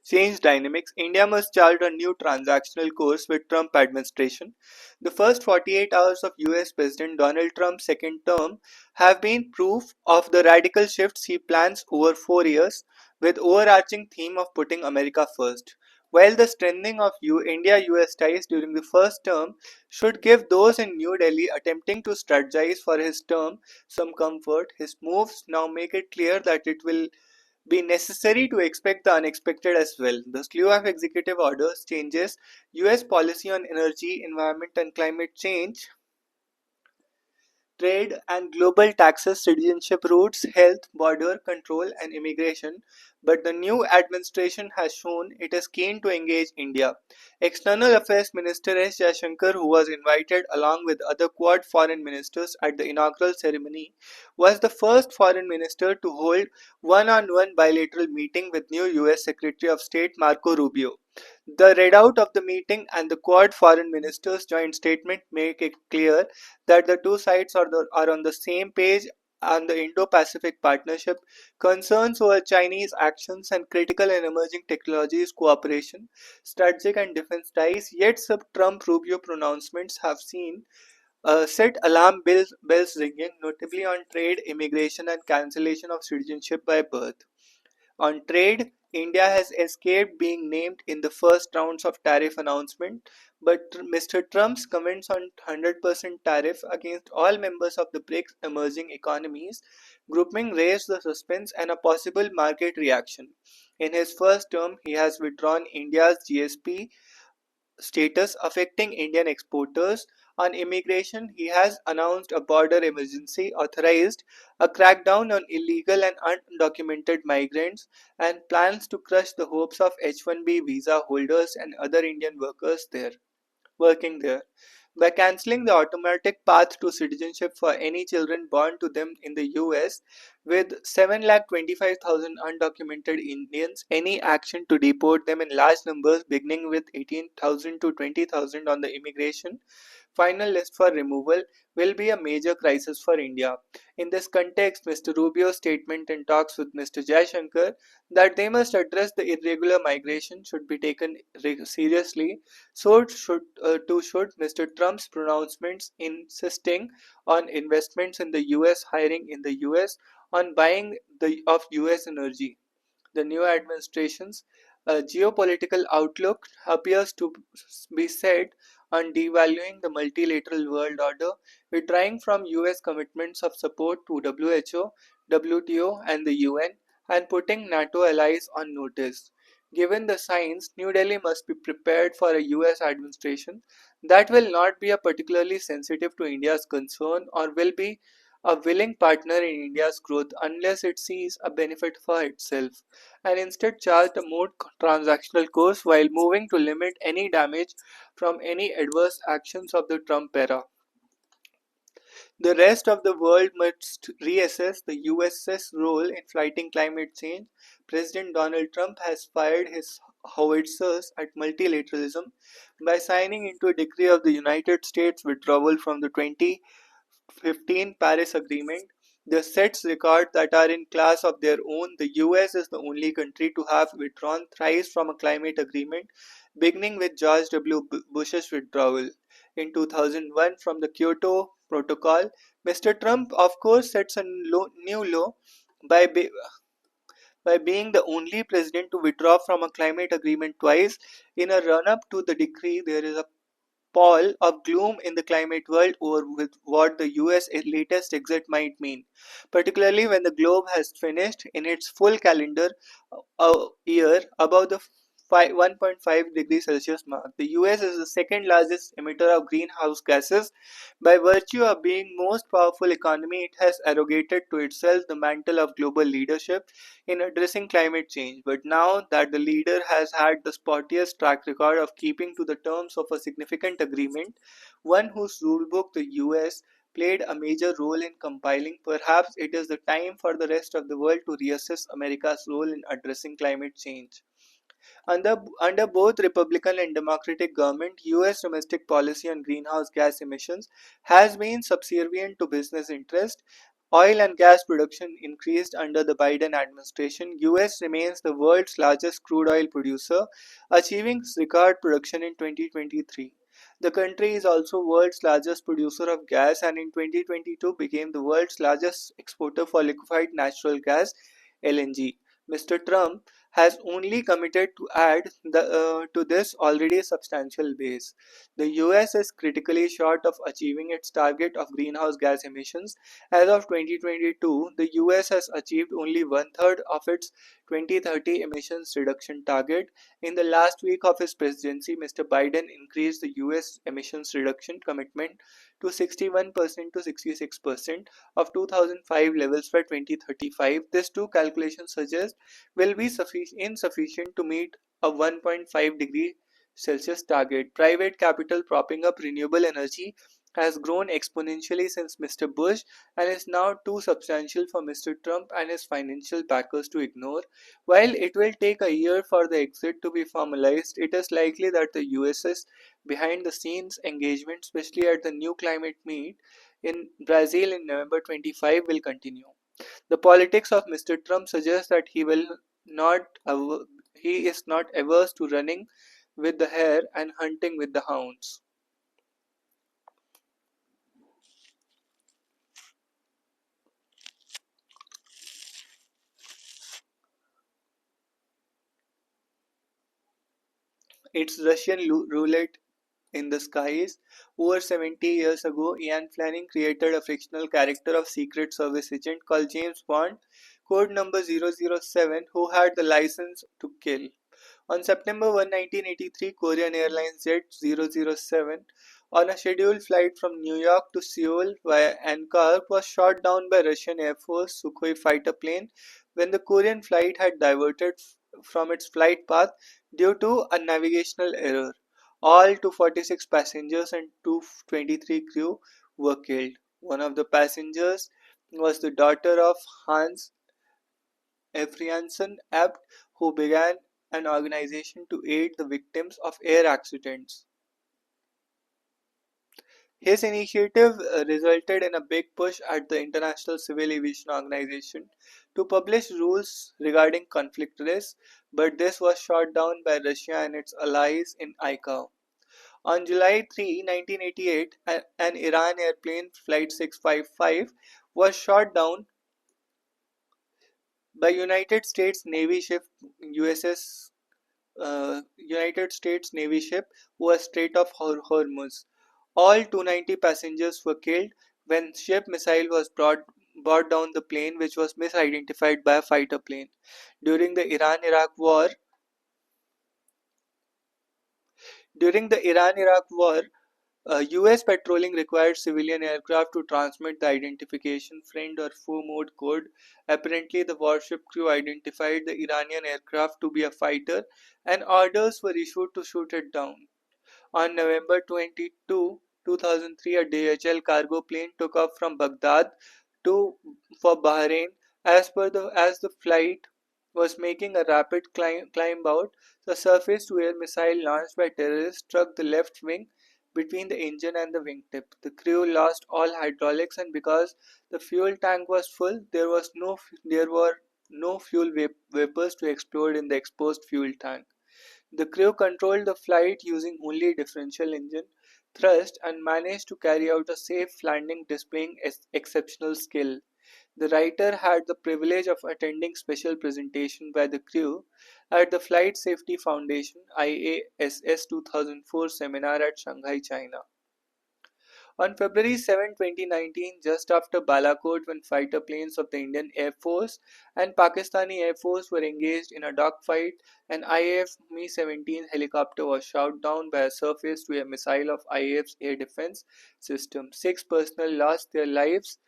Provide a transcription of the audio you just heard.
change dynamics, India must chart a new transactional course with Trump administration. The first 48 hours of US President Donald Trump's second term have been proof of the radical shifts he plans over 4 years with overarching theme of putting America first. While the strengthening of India-US ties during the first term should give those in New Delhi attempting to strategize for his term some comfort, his moves now make it clear that it will be necessary to expect the unexpected as well. The slew of executive orders changes US policy on energy, environment and climate change, trade and global taxes, citizenship routes, health, border control and immigration, but the new administration has shown it is keen to engage India. External Affairs Minister S. Jaishankar, who was invited along with other Quad foreign ministers at the inaugural ceremony, was the first foreign minister to hold one-on-one bilateral meeting with new US Secretary of State Marco Rubio. The readout of the meeting and the Quad foreign ministers' joint statement make it clear that the two sides are on the same page on the Indo-Pacific Partnership, concerns over Chinese actions and critical and emerging technologies cooperation, strategic and defense ties. Yet some Trump-Rubio pronouncements have seen set bells ringing, notably on trade, immigration and cancellation of citizenship by birth. On trade, India has escaped being named in the first rounds of tariff announcement, but Mr. Trump's comments on 100% tariff against all members of the BRICS emerging economies grouping raised the suspense and a possible market reaction. In his first term, he has withdrawn India's GSP status affecting Indian exporters. On immigration, he has announced a border emergency, authorized a crackdown on illegal and undocumented migrants, and plans to crush the hopes of H-1B visa holders and other Indian workers there working there. By cancelling the automatic path to citizenship for any children born to them in the US, with 7,25,000 undocumented Indians, any action to deport them in large numbers, beginning with 18,000 to 20,000 on the immigration final list for removal, will be a major crisis for India. In this context, Mr. Rubio's statement in talks with Mr. Jaishankar that they must address the irregular migration should be taken seriously. So should Mr. Trump's pronouncements insisting on investments in the US, hiring in the US, on buying of US energy. The new administration's geopolitical outlook appears to be set on devaluing the multilateral world order, withdrawing from US commitments of support to WHO, WTO, and the UN, and putting NATO allies on notice. Given the signs, New Delhi must be prepared for a US administration that will not be a particularly sensitive to India's concern or will be a willing partner in India's growth unless it sees a benefit for itself, and instead chart a more transactional course while moving to limit any damage from any adverse actions of the Trump era. The rest of the world must reassess the US's role in fighting climate change. President Donald Trump has fired his howitzers at multilateralism by signing into a decree of the United States withdrawal from the 2015 Paris Agreement. The sets record that are in class of their own. The US is the only country to have withdrawn thrice from a climate agreement, beginning with George W. Bush's withdrawal in 2001 from the Kyoto Protocol. Mr. Trump, of course, sets a new low by, by being the only president to withdraw from a climate agreement twice. In a run up to the decree, there is a pall of gloom in the climate world over with what the US latest exit might mean, particularly when the globe has finished in its full calendar year above the 1.5 degrees Celsius mark. The US is the second largest emitter of greenhouse gases. By virtue of being most powerful economy, it has arrogated to itself the mantle of global leadership in addressing climate change. But now that the leader has had the spottiest track record of keeping to the terms of a significant agreement, one whose rulebook the US played a major role in compiling, perhaps it is the time for the rest of the world to reassess America's role in addressing climate change. Under both Republican and Democratic government, US domestic policy on greenhouse gas emissions has been subservient to business interest. Oil and gas production increased under the Biden administration. US remains the world's largest crude oil producer, achieving record production in 2023. The country is also world's largest producer of gas and in 2022 became the world's largest exporter for liquefied natural gas (LNG). Mr. Trump has only committed to add to this already substantial base. The US is critically short of achieving its target of greenhouse gas emissions. As of 2022, the US has achieved only one third of its 2030 emissions reduction target. In the last week of his presidency, Mr. Biden increased the US emissions reduction commitment to 61% to 66% of 2005 levels by 2035. This two calculations suggest will be insufficient to meet a 1.5 degree Celsius target. Private capital propping up renewable energy has grown exponentially since Mr. Bush and is now too substantial for Mr. Trump and his financial backers to ignore. While it will take a year for the exit to be formalized, it is likely that the US's behind the scenes engagement, especially at the new climate meet in Brazil in November 25, will continue. The politics of Mr. Trump suggest that he is not averse to running with the hare and hunting with the hounds. It's Russian roulette in the skies. Over 70 years ago, Ian Fleming created a fictional character of Secret Service agent called James Bond, code number 007, who had the license to kill. On September 1, 1983, Korean Airlines Jet 007 on a scheduled flight from New York to Seoul via Ankara was shot down by Russian Air Force Sukhoi fighter plane when the Korean flight had diverted from its flight path due to a navigational error. All 246 passengers and 223 crew were killed. One of the passengers was the daughter of Hans Efrianson Abt, who began an organization to aid the victims of air accidents. His initiative resulted in a big push at the International Civil Aviation Organization to publish rules regarding conflict risk, but this was shot down by Russia and its allies in ICAO. On July 3, 1988, an Iran airplane, Flight 655, was shot down by United States Navy ship was Strait of Hormuz. All 290 passengers were killed when ship missile was brought down the plane, which was misidentified by a fighter plane. During the Iran-Iraq war, during the Iran-Iraq war, US patrolling required civilian aircraft to transmit the identification friend or foe mode code. Apparently, the warship crew identified the Iranian aircraft to be a fighter and orders were issued to shoot it down. On November 22, 2003, a DHL cargo plane took off from Baghdad to for Bahrain. As the flight was making a rapid climb out, the surface-to-air missile launched by terrorists struck the left wing between the engine and the wingtip. The crew lost all hydraulics, and because the fuel tank was full, there were no fuel vapors to explode in the exposed fuel tank. The crew controlled the flight using only differential engine thrust and managed to carry out a safe landing, displaying exceptional skill. The writer had the privilege of attending special presentation by the crew at the Flight Safety Foundation IASS 2004 seminar at Shanghai, China. On February 7, 2019, just after Balakot, when fighter planes of the Indian Air Force and Pakistani Air Force were engaged in a dogfight, an IAF Mi-17 helicopter was shot down by a surface-to-air missile of IAF's air defense system. 6 personnel lost their lives